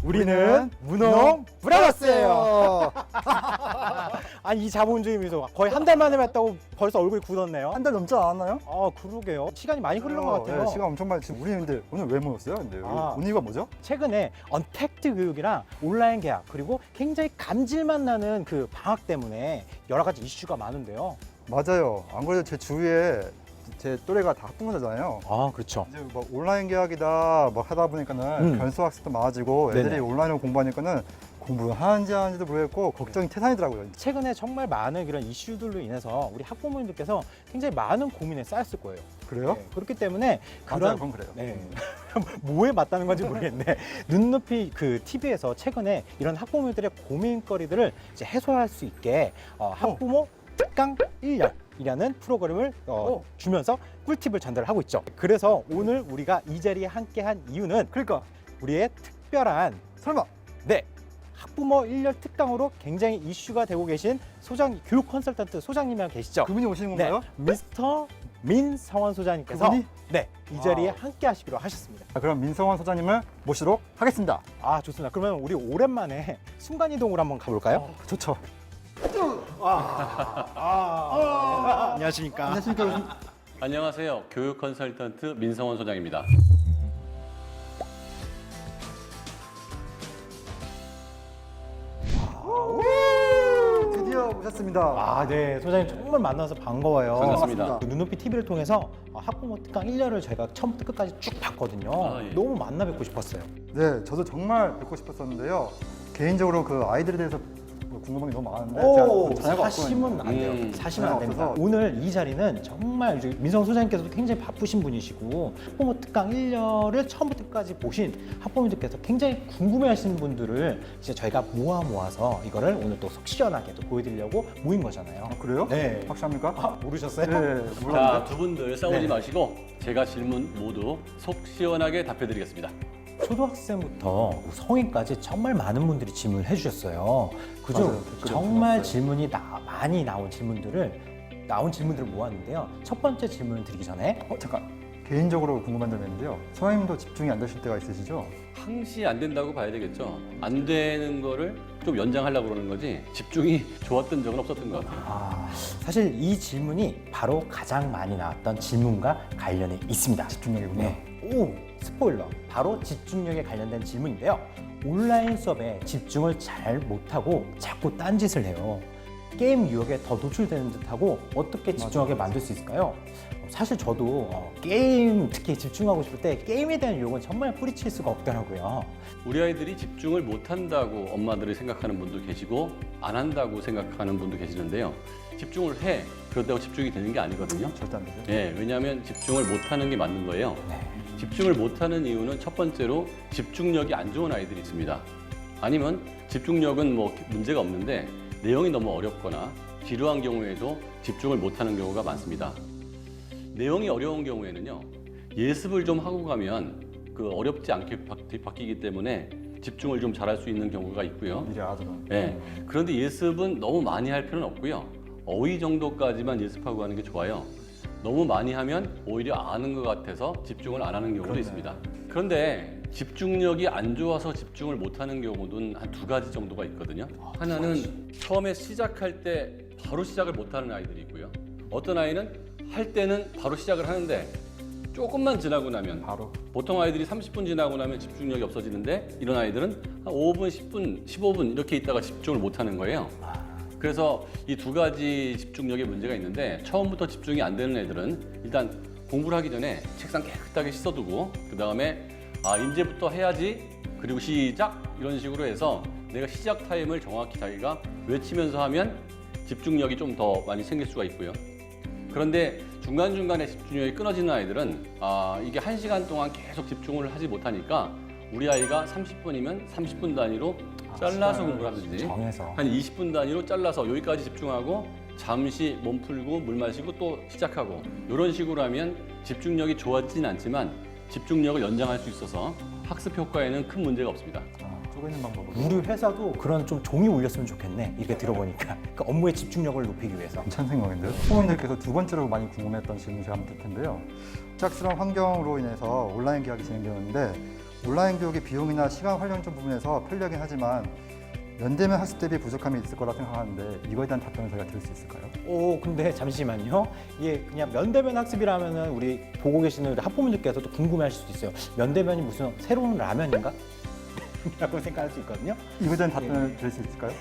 우리는 문홍 브라더스예요. 아니 이 자본주의 거의 한 달 만에 봤다고 벌써 얼굴이 굳었네요. 한 달 넘지 않았나요? 아 그러게요. 시간이 많이 흐른 것 같아요. 네, 시간 엄청 많이. 지금 우리 근데 오늘 왜 모였어요? 근데 오늘 이유가 뭐죠? 최근에 언택트 교육이랑 온라인 계약 그리고 굉장히 감질만 나는 그 방학 때문에 여러 가지 이슈가 많은데요. 맞아요. 안 그래도 제 주위에 제 또래가 다 학부모잖아요. 아 그렇죠. 이제 뭐 온라인 계약이다 뭐 하다 보니까는 변수 학습도 많아지고 애들이 네네. 온라인으로 공부하니까는 공부를 하는지 안 하는지도 모르겠고 걱정이 태산이더라고요. 최근에 정말 많은 이런 이슈들로 인해서 우리 학부모님들께서 굉장히 많은 고민에 쌓였을 거예요. 그래요? 네, 그렇기 때문에 맞아요, 그건 그래요. 네. 뭐에 맞다는 건지 모르겠는데 눈높이 그 TV에서 최근에 이런 학부모들의 고민거리들을 이제 해소할 수 있게 학부모 특강 1년이라는 프로그램을 주면서 꿀팁을 전달하고 있죠. 그래서 오늘 우리가 이 자리에 함께한 이유는 그러니까 우리의 특별한 설마 네. 학부모 1년 특강으로 굉장히 이슈가 되고 계신 교육 컨설턴트 소장님이 계시죠. 그분이 오시는 네, 건가요? 미스터 민성원 소장님께서 그분이? 네, 이 자리에 함께 하시기로 하셨습니다. 그럼 민성원 소장님을 모시도록 하겠습니다. 아, 좋습니다. 그러면 우리 오랜만에 순간이동으로 한번 가볼까요? 좋죠. 안녕하십니까. 안녕하십니까. 안녕하세요. 교육 컨설턴트 민성원 소장입니다. 드디어 오셨습니다. 아, 네. 소장님 정말 만나서 반가워요. 반갑습니다. 그 눈높이 TV를 통해서 학부모 특강 1년을 저희가 처음부터 끝까지 쭉 봤거든요. 아, 예. 너무 만나 뵙고 싶었어요. 네, 저도 정말 뵙고 싶었었는데요. 개인적으로 그 아이들에 대해서 궁금한 게 너무 많은데 오, 제가 자녀가 사시면 안 돼요. 사시면 안 자녀가 됩니다. 없어서. 오늘 이 자리는 정말 이제 민성 소장님께서도 굉장히 바쁘신 분이시고 학부모 특강 1년을 처음부터 끝까지 보신 학부모님들께서 굉장히 궁금해하시는 분들을 이제 저희가 모아서 이거를 오늘 또 속 시원하게 또 보여드리려고 모인 거잖아요. 그래요? 네. 확실합니까? 아, 모르셨어요? 네, 자, 몰랐는데. 두 분들 싸우지 네. 마시고 제가 질문 모두 속 시원하게 답해드리겠습니다. 초등학생부터 성인까지 정말 많은 분들이 질문을 해주셨어요. 그중 맞아요. 댓글에 정말 들어왔어요. 질문이 많이 나온 질문들을 모았는데요. 첫 번째 질문을 드리기 전에 잠깐. 개인적으로 궁금한 점이 있는데요. 소장님도 집중이 안 되실 때가 있으시죠? 항시 안 된다고 봐야 되겠죠. 안 되는 거를 좀 연장하려고 그러는 거지 집중이 좋았던 적은 없었던 것 같아요. 사실 이 질문이 바로 가장 많이 나왔던 질문과 관련이 있습니다. 집중력이군요. 네. 오, 스포일러. 바로 집중력에 관련된 질문인데요. 온라인 수업에 집중을 잘 못하고 자꾸 딴짓을 해요. 게임 유혹에 더 노출되는 듯하고 어떻게 집중하게 만들 수 있을까요? 사실 저도 게임, 특히 집중하고 싶을 때 게임에 대한 유혹은 정말 뿌리칠 수가 없더라고요. 우리 아이들이 집중을 못한다고 엄마들이 생각하는 분도 계시고 안 한다고 생각하는 분도 계시는데요. 집중을 해. 그렇다고 집중이 되는 게 아니거든요. 절대 안 되죠. 예, 왜냐하면 집중을 못하는 게 맞는 거예요. 네. 집중을 못하는 이유는 첫 번째로 집중력이 안 좋은 아이들이 있습니다. 아니면 집중력은 뭐 문제가 없는데 내용이 너무 어렵거나 지루한 경우에도 집중을 못하는 경우가 많습니다. 내용이 어려운 경우에는요, 예습을 좀 하고 가면 그 어렵지 않게 바뀌기 때문에 집중을 좀 잘할 수 있는 경우가 있고요. 미리 알아두는. 예, 그런데 예습은 너무 많이 할 필요는 없고요. 어휘 정도까지만 예습하고 하는 게 좋아요. 너무 많이 하면 오히려 아는 것 같아서 집중을 안 하는 경우도 그러네. 있습니다. 그런데 집중력이 안 좋아서 집중을 못 하는 경우는 한 두 가지 정도가 있거든요. 하나는 처음에 시작할 때 바로 시작을 못 하는 아이들이 있고요. 어떤 아이는 할 때는 바로 시작을 하는데 조금만 지나고 나면 바로. 보통 아이들이 30분 지나고 나면 집중력이 없어지는데 이런 아이들은 한 5분, 10분, 15분 이렇게 있다가 집중을 못 하는 거예요. 그래서 이 두 가지 집중력에 문제가 있는데 처음부터 집중이 안 되는 애들은 일단 공부를 하기 전에 책상 깨끗하게 씻어두고 그 다음에 이제부터 해야지 그리고 시작 이런 식으로 해서 내가 시작 타임을 정확히 자기가 외치면서 하면 집중력이 좀 더 많이 생길 수가 있고요. 그런데 중간중간에 집중력이 끊어지는 아이들은 이게 1시간 동안 계속 집중을 하지 못하니까 우리 아이가 30분이면 30분 단위로 잘라서 공부를 하든지 정해서. 한 20분 단위로 잘라서 여기까지 집중하고 잠시 몸 풀고 물 마시고 또 시작하고 이런 식으로 하면 집중력이 좋아지진 않지만 집중력을 연장할 수 있어서 학습 효과에는 큰 문제가 없습니다. 쪼개는 방법으로. 우리 회사도 그런 좀 종이 울렸으면 좋겠네. 이렇게 들어보니까. 그 업무의 집중력을 높이기 위해서. 괜찮은 생각인데요. 부모님들께서 두 번째로 많이 궁금했던 질문 제가 한번 드릴 텐데요. 갑작스러운 환경으로 인해서 온라인 계약이 진행되었는데 온라인 교육의 비용이나 시간 활용점 부분에서 편리하긴 하지만 면대면 학습 대비 부족함이 있을 거라 생각하는데 이거에 대한 답변을 저희가 드릴 수 있을까요? 근데 잠시만요. 이게 그냥 면대면 학습이라면은 우리 보고 계시는 우리 학부모님께서도 궁금해하실 수도 있어요. 면대면이 무슨 새로운 라면인가? 라고 생각할 수 있거든요. 이거에 대한 답변을 드릴 수 있을까요?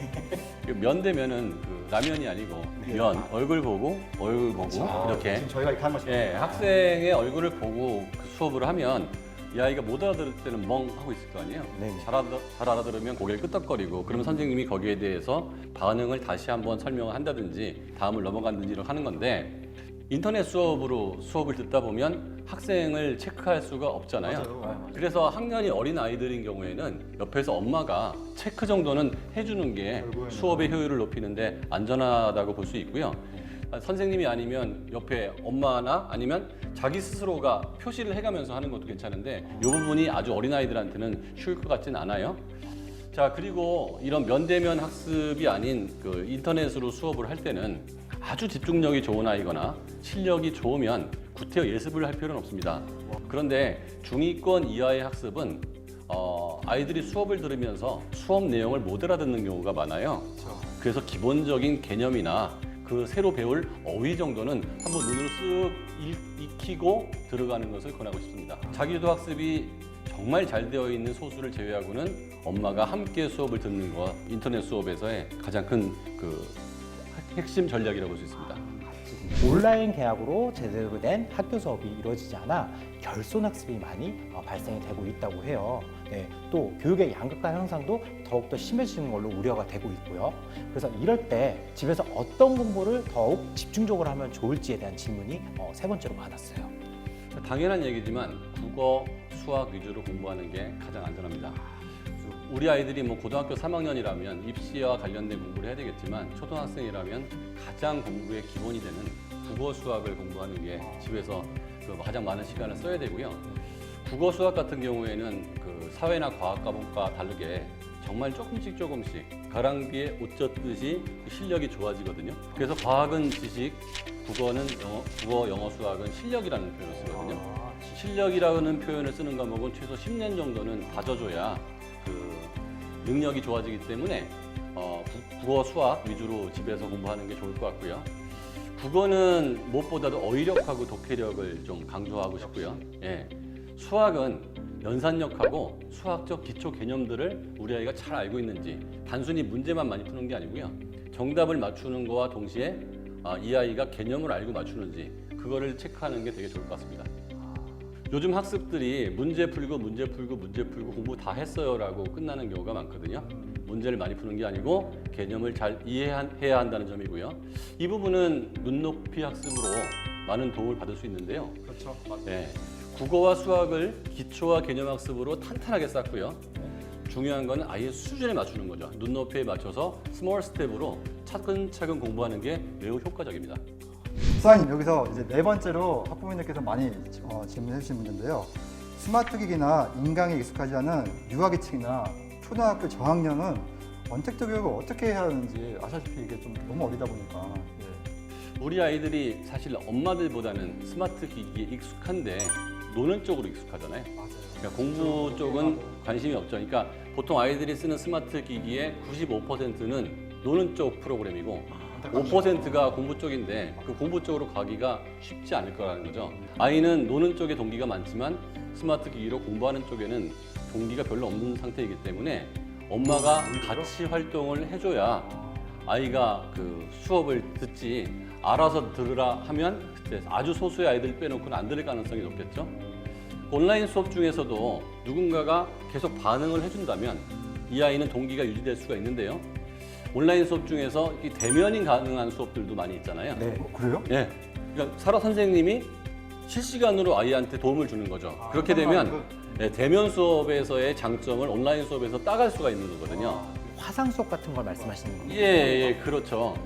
그 면대면은 그 라면이 아니고 면 얼굴 보고 이렇게 지금 저희가 이렇게 한 것이 예, 학생의 얼굴을 보고 그 수업을 하면 이 아이가 못 알아들을 때는 멍 하고 있을 거 아니에요. 네. 잘 알아들으면 고개를 끄덕거리고 그러면 선생님이 거기에 대해서 반응을 다시 한번 설명을 한다든지 다음을 넘어간다든지 이렇게 하는 건데 인터넷 수업으로 수업을 듣다 보면 학생을 체크할 수가 없잖아요. 그래서 학년이 어린 아이들인 경우에는 옆에서 엄마가 체크 정도는 해주는 게 수업의 효율을 높이는데 안전하다고 볼 수 있고요. 선생님이 아니면 옆에 엄마나 아니면 자기 스스로가 표시를 해가면서 하는 것도 괜찮은데 이 부분이 아주 어린 아이들한테는 쉬울 것 같진 않아요. 자, 그리고 이런 면대면 학습이 아닌 그 인터넷으로 수업을 할 때는 아주 집중력이 좋은 아이거나 실력이 좋으면 구태여 예습을 할 필요는 없습니다. 그런데 중위권 이하의 학습은 아이들이 수업을 들으면서 수업 내용을 못 알아듣는 경우가 많아요. 그래서 기본적인 개념이나 그 새로 배울 어휘 정도는 한번 눈으로 쓱 익히고 들어가는 것을 권하고 싶습니다. 자기주도 학습이 정말 잘 되어 있는 소수를 제외하고는 엄마가 함께 수업을 듣는 것, 인터넷 수업에서의 가장 큰 그 핵심 전략이라고 볼 수 있습니다. 온라인 계약으로 제대로 된 학교 수업이 이루어지지 않아 결손 학습이 많이 발생이 되고 있다고 해요. 네, 또 교육의 양극화 현상도 더욱더 심해지는 걸로 우려가 되고 있고요. 그래서 이럴 때 집에서 어떤 공부를 더욱 집중적으로 하면 좋을지에 대한 질문이 세 번째로 많았어요. 당연한 얘기지만 국어, 수학 위주로 공부하는 게 가장 안전합니다. 우리 아이들이 뭐 고등학교 3학년이라면 입시와 관련된 공부를 해야 되겠지만 초등학생이라면 가장 공부의 기본이 되는 국어, 수학을 공부하는 게 집에서 가장 많은 시간을 써야 되고요. 국어, 수학 같은 경우에는 그 사회나 과학 과목과 다르게 정말 조금씩 가랑비에 옷 젖듯이 실력이 좋아지거든요. 그래서 과학은 지식, 국어는 국어, 영어, 수학은 실력이라는 표현을 쓰거든요. 실력이라는 표현을 쓰는 과목은 최소 10년 정도는 다져줘야 그 능력이 좋아지기 때문에 국어, 수학 위주로 집에서 공부하는 게 좋을 것 같고요. 국어는 무엇보다도 어휘력하고 독해력을 좀 강조하고 싶고요. 예. 수학은 연산력하고 수학적 기초 개념들을 우리 아이가 잘 알고 있는지 단순히 문제만 많이 푸는 게 아니고요. 정답을 맞추는 거와 동시에 이 아이가 개념을 알고 맞추는지 그거를 체크하는 게 되게 좋을 것 같습니다. 요즘 학습들이 문제 풀고 공부 다 했어요라고 끝나는 경우가 많거든요. 문제를 많이 푸는 게 아니고 개념을 잘 이해해야 한다는 점이고요. 이 부분은 눈높이 학습으로 많은 도움을 받을 수 있는데요. 그렇죠. 맞아요. 네, 국어와 수학을 기초와 개념 학습으로 탄탄하게 쌓고요. 중요한 건 아이의 수준에 맞추는 거죠. 눈높이에 맞춰서 스몰 스텝으로 차근차근 공부하는 게 매우 효과적입니다. 수아님, 여기서 이제 네 번째로 학부모님께서 많이 질문해 주신 문제인데요. 스마트 기기나 인강에 익숙하지 않은 유아기층이나 초등학교 저학년은 원택도 교육을 어떻게 해야 하는지 아시다시피 이게 좀 너무 어리다 보니까. 우리 아이들이 사실 엄마들보다는 스마트 기기에 익숙한데 노는 쪽으로 익숙하잖아요. 그러니까 공부 쪽은 관심이 없죠. 그러니까 보통 아이들이 쓰는 스마트 기기의 95%는 노는 쪽 프로그램이고 5%가 공부 쪽인데 그 공부 쪽으로 가기가 쉽지 않을 거라는 거죠. 아이는 노는 쪽에 동기가 많지만 스마트 기기로 공부하는 쪽에는 동기가 별로 없는 상태이기 때문에 엄마가 같이 활동을 해줘야 아이가 그 수업을 듣지 알아서 들으라 하면 그때 아주 소수의 아이들 빼놓고는 안 들을 가능성이 높겠죠. 온라인 수업 중에서도 누군가가 계속 반응을 해준다면 이 아이는 동기가 유지될 수가 있는데요. 온라인 수업 중에서 이 대면이 가능한 수업들도 많이 있잖아요. 네. 그래요? 예. 그러니까 살아 선생님이 실시간으로 아이한테 도움을 주는 거죠. 그렇게 되면 대면 수업에서의 장점을 온라인 수업에서 따갈 수가 있는 거거든요. 화상 수업 같은 걸 말씀하시는 거예요? 예, 그렇죠.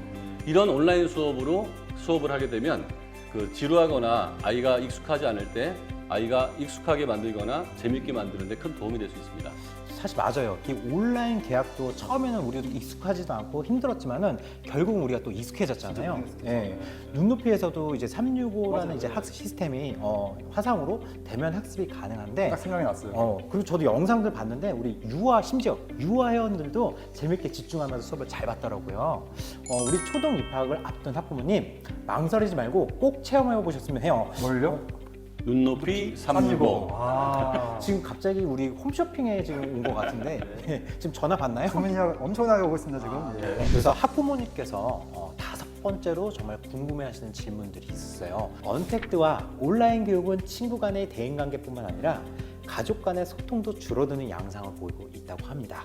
이런 온라인 수업으로 수업을 하게 되면 그 지루하거나 아이가 익숙하지 않을 때 아이가 익숙하게 만들거나 재밌게 만드는 데 큰 도움이 될 수 있습니다. 사실 맞아요. 이 온라인 계약도 처음에는 우리도 익숙하지도 않고 힘들었지만은 결국은 우리가 또 익숙해졌잖아요. 예. 눈높이에서도 이제 365라는 이제 학습 시스템이 화상으로 대면 학습이 가능한데 딱 생각이 났어요. 그리고 저도 영상들 봤는데 우리 심지어 유아 회원들도 재밌게 집중하면서 수업을 잘 받더라고요. 우리 초등 입학을 앞둔 학부모님 망설이지 말고 꼭 체험해 보셨으면 해요. 뭘요? 눈높이 365. 지금 갑자기 우리 홈쇼핑에 지금 온 것 같은데 지금 전화 받나요? 주문이 엄청나게 오고 있습니다 지금. 예. 그래서 학부모님께서 5번째로 정말 궁금해하시는 질문들이 있어요. 언택트와 온라인 교육은 친구 간의 대인관계뿐만 아니라 가족 간의 소통도 줄어드는 양상을 보이고 있다고 합니다.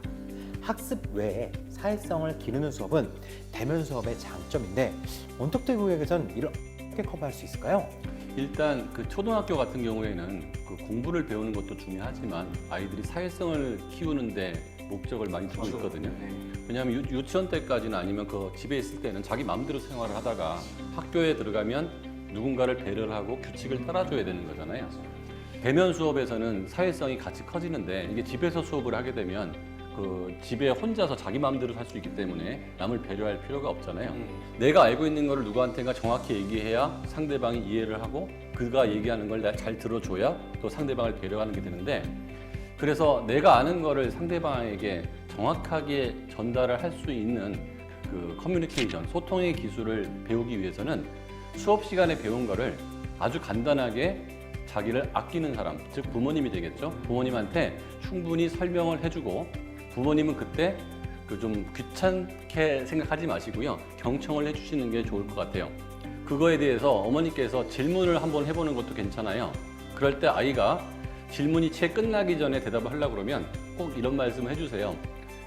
학습 외에 사회성을 기르는 수업은 대면 수업의 장점인데 언택트 교육에선 이를 어떻게 커버할 수 있을까요? 일단 그 초등학교 같은 경우에는 그 공부를 배우는 것도 중요하지만 아이들이 사회성을 키우는데 목적을 많이 두고 있거든요. 왜냐하면 유치원 때까지는 아니면 그 집에 있을 때는 자기 마음대로 생활을 하다가 학교에 들어가면 누군가를 배려를 하고 규칙을 따라줘야 되는 거잖아요. 대면 수업에서는 사회성이 같이 커지는데 이게 집에서 수업을 하게 되면 그 집에 혼자서 자기 마음대로 살 수 있기 때문에 남을 배려할 필요가 없잖아요. 내가 알고 있는 거를 누구한테가 정확히 얘기해야 상대방이 이해를 하고 그가 얘기하는 걸 내가 잘 들어줘야 또 상대방을 배려하는 게 되는데 그래서 내가 아는 거를 상대방에게 정확하게 전달을 할 수 있는 그 커뮤니케이션, 소통의 기술을 배우기 위해서는 수업 시간에 배운 거를 아주 간단하게 자기를 아끼는 사람, 즉 부모님이 되겠죠. 부모님한테 충분히 설명을 해주고 부모님은 그때 그 좀 귀찮게 생각하지 마시고요. 경청을 해주시는 게 좋을 것 같아요. 그거에 대해서 어머니께서 질문을 한번 해보는 것도 괜찮아요. 그럴 때 아이가 질문이 채 끝나기 전에 대답을 하려고 그러면 꼭 이런 말씀을 해주세요.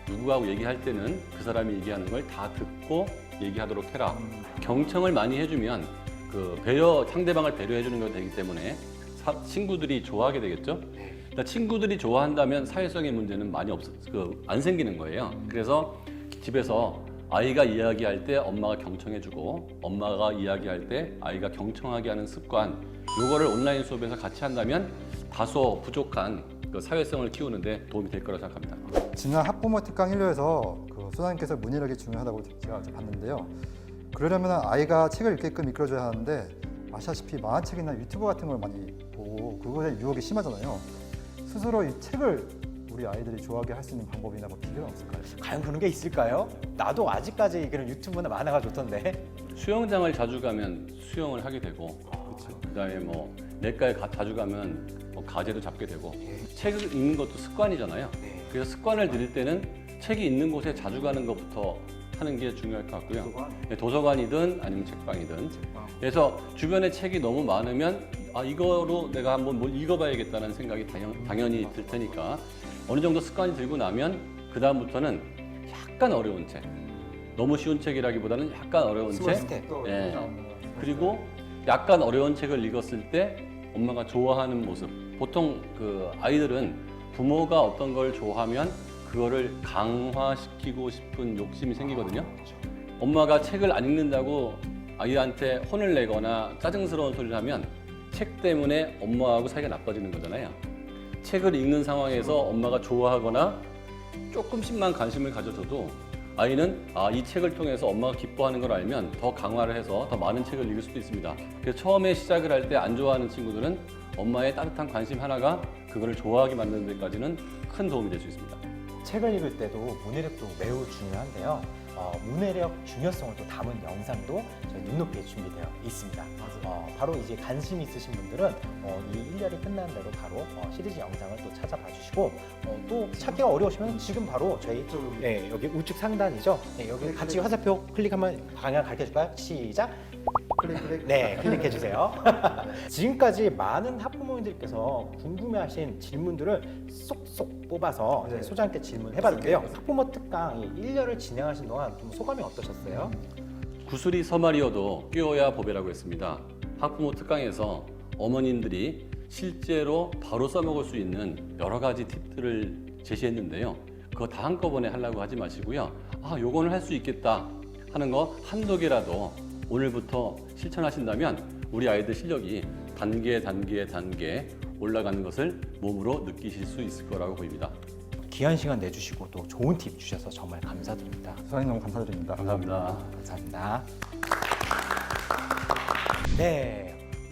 누구하고 얘기할 때는 그 사람이 얘기하는 걸 다 듣고 얘기하도록 해라. 경청을 많이 해주면 그 상대방을 배려해주는 게 되기 때문에 친구들이 좋아하게 되겠죠. 그러니까 친구들이 좋아한다면 사회성의 문제는 많이 안 생기는 거예요. 그래서 집에서 아이가 이야기할 때 엄마가 경청해주고 엄마가 이야기할 때 아이가 경청하게 하는 습관, 요거를 온라인 수업에서 같이 한다면 다소 부족한 그 사회성을 키우는데 도움이 될 거라고 생각합니다. 지난 학부모 특강 1회에서 그 소장님께서 문의력이 중요하다고 제가 봤는데요. 그러려면 아이가 책을 읽게끔 이끌어줘야 하는데 아시다시피 만화책이나 유튜브 같은 걸 많이 보고 그것에 유혹이 심하잖아요. 스스로 이 책을 우리 아이들이 좋아하게 할 수 있는 방법이나 뭐 비결은 없을까요? 과연 그런 게 있을까요? 나도 아직까지 그런 유튜브나 만화가 좋던데. 수영장을 자주 가면 수영을 하게 되고 그다음에 뭐 내과에 자주 가면 뭐 가재도 잡게 되고 책을 읽는 것도 습관이잖아요. 그래서 습관을 들일 때는 책이 있는 곳에 자주 가는 것부터 하는 게 중요할 것 같고요. 도서관이든 아니면 책방이든. 그래서 주변에 책이 너무 많으면 이거로 내가 한번 뭘 읽어봐야겠다는 생각이 당연히 들 테니까 어느 정도 습관이 들고 나면 그 다음부터는 약간 어려운 책, 너무 쉬운 책이라기보다는 약간 어려운 책, 예. 그리고 약간 어려운 책을 읽었을 때 엄마가 좋아하는 모습. 보통 그 아이들은 부모가 어떤 걸 좋아하면 그거를 강화시키고 싶은 욕심이 생기거든요. 엄마가 책을 안 읽는다고 아이한테 혼을 내거나 짜증스러운 소리를 하면 책 때문에 엄마하고 사이가 나빠지는 거잖아요. 책을 읽는 상황에서 엄마가 좋아하거나 조금씩만 관심을 가져줘도 아이는 이 책을 통해서 엄마가 기뻐하는 걸 알면 더 강화를 해서 더 많은 책을 읽을 수도 있습니다. 그래서 처음에 시작을 할 때 안 좋아하는 친구들은 엄마의 따뜻한 관심 하나가 그거를 좋아하게 만드는 데까지는 큰 도움이 될 수 있습니다. 책을 읽을 때도 문해력도 매우 중요한데요. 문해력 중요성을 또 담은 영상도 저희 눈높이에 준비되어 있습니다. 바로 이제 관심 있으신 분들은 이 1열이 끝난 대로 바로 시리즈 영상을 또 찾아봐 주시고 또 찾기가 어려우시면 지금 바로 저희 여기 우측 상단이죠. 여기 같이 화살표 클릭하면 방향 가르쳐 줄까요? 시작! 클릭. 네, 클릭해 주세요. 지금까지 많은 학부모님들께서 궁금해하신 질문들을 쏙쏙 뽑아서 네. 소장님께 질문해봤는데요. 학부모 특강 1년을 진행하신 동안 좀 소감이 어떠셨어요? 구슬이 서말이어도 끼워야 보배라고 했습니다. 학부모 특강에서 어머님들이 실제로 바로 써먹을 수 있는 여러 가지 팁들을 제시했는데요. 그거 다 한꺼번에 하려고 하지 마시고요. 요거는 할 수 있겠다 하는 거 한두 개라도 오늘부터 실천하신다면 우리 아이들 실력이 단계 올라가는 것을 몸으로 느끼실 수 있을 거라고 보입니다. 귀한 시간 내주시고 또 좋은 팁 주셔서 정말 감사드립니다. 소장님 너무 감사드립니다. 감사합니다. 감사합니다. 네.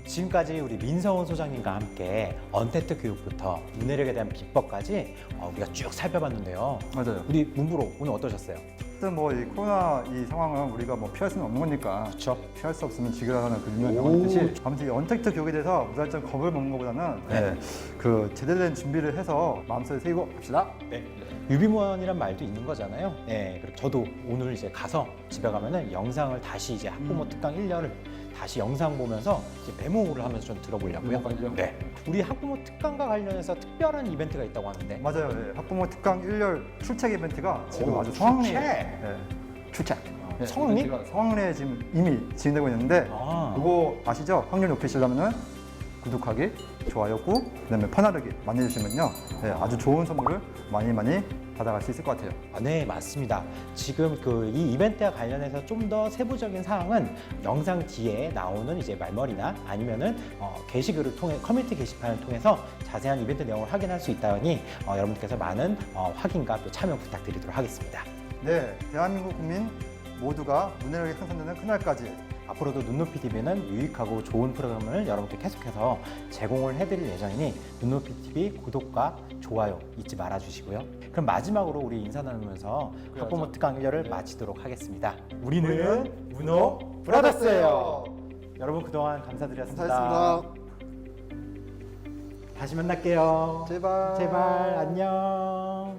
지금까지 우리 민성훈 소장님과 함께 언택트 교육부터 문해력에 대한 비법까지 우리가 쭉 살펴봤는데요. 맞아요. 우리 문부로 오늘 어떠셨어요? 어쨌든 뭐 이 코로나 이 상황은 우리가 뭐 피할 수는 없는 거니까 그렇죠. 피할 수 없으면 지으라는 그 유명한 영화 있듯이 아무튼 이 언택트 교육에 대해서 무작정 겁을 먹는 것보다는 네. 그 제대로 된 준비를 해서 마음속에 새기고 합시다. 네. 유비무원이란 말도 있는 거잖아요. 네. 그리고 저도 오늘 이제 가서 집에 가면은 영상을 다시 이제 학부모 특강 1년을 다시 영상 보면서 이제 메모를 하면서 좀 들어보려고요. 네. 우리 학부모 특강과 관련해서 특별한 이벤트가 있다고 하는데. 맞아요. 예. 학부모 특강 1열 출첵 이벤트가 지금 오, 아주 성황리에 출첵? 출첵. 예, 성황리? 이벤트가 성황리에 지금 이미 진행되고 있는데 아. 그거 아시죠? 확률 높이시려면은 구독하기, 좋아요 꾹, 그다음에 퍼나르기 많이 해주시면요, 예, 아주 좋은 선물을 많이 받아갈 수 있을 것 같아요. 네, 맞습니다. 지금 이 이벤트와 관련해서 좀 더 세부적인 사항은 영상 뒤에 나오는 이제 말머리나 아니면은 게시글을 통해 커뮤니티 게시판을 통해서 자세한 이벤트 내용을 확인할 수 있다니 여러분께서 많은 확인과 또 참여 부탁드리도록 하겠습니다. 네, 대한민국 국민 모두가 문해력이 향상되는 그날까지 앞으로도 눈높이 TV는 유익하고 좋은 프로그램을 여러분께 계속해서 제공을 해드릴 예정이니 눈높이 TV 구독과 좋아요 잊지 말아주시고요. 그럼 마지막으로 우리 인사 나누면서 학부모 특강 1열을 마치도록 하겠습니다. 우리는 문호 브라더스예요. 여러분 그동안 감사드렸습니다. 감사했습니다. 다시 만날게요. 제발. 제발 안녕.